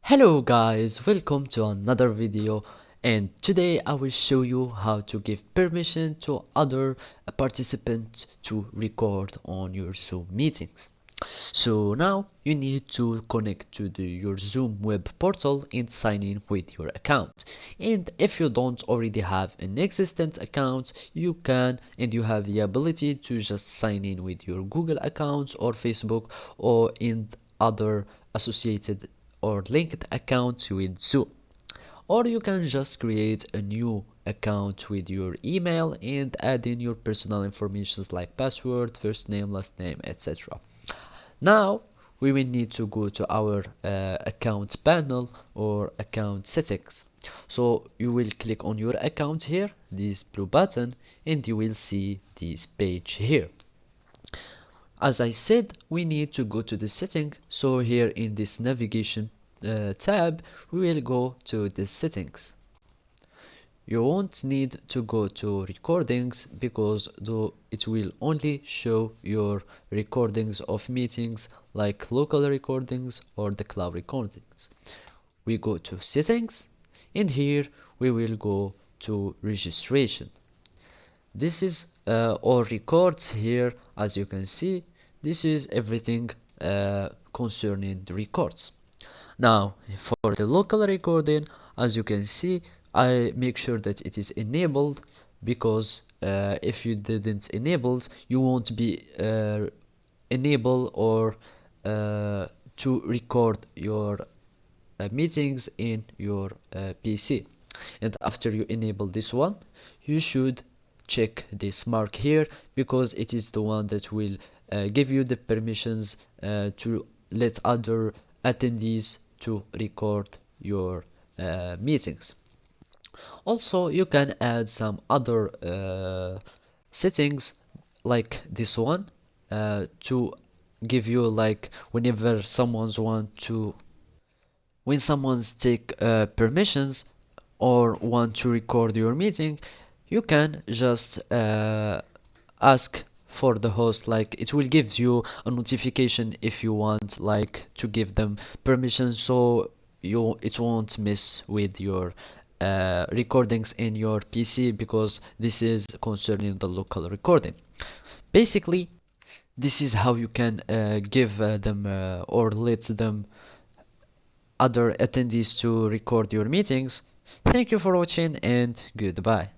Hello guys, welcome to another video, and today I will show you how to give permission to other participants to record on your Zoom meetings. So now you need to connect to your Zoom web portal and sign in with your account. And if you don't already have an existent account, you can and you have the ability to just sign in with your Google account or Facebook or in other associated or linked account with Zoom. Or you can just create a new account with your email and add in your personal information like password, first name, last name, etc. Now we will need to go to our account panel or account settings. So you will click on your account here, this blue button, and you will see this page here. As I said, we need to go to the setting. So here in this navigation tab, we will go to the settings. You won't need to go to recordings because though it will only show your recordings of meetings like local recordings or the cloud recordings. We go to settings, and here we will go to registration. This is all records here. As you can see, this is everything concerning the records. Now for the local recording, as you can see, I make sure that it is enabled because if you didn't enable, you won't be enable or to record your meetings in your PC. And after you enable this one, you should check this mark here because it is the one that will give you the permissions to let other attendees to record your meetings. Also, you can add some other settings like this one to give you like whenever when someone's take permissions or want to record your meeting, you can just ask for the host, like it will give you a notification if you want like to give them permission, so it won't mess with your recordings in your PC because this is concerning the local recording. Basically, this is how you can give them or let them other attendees to record your meetings. Thank you for watching and goodbye.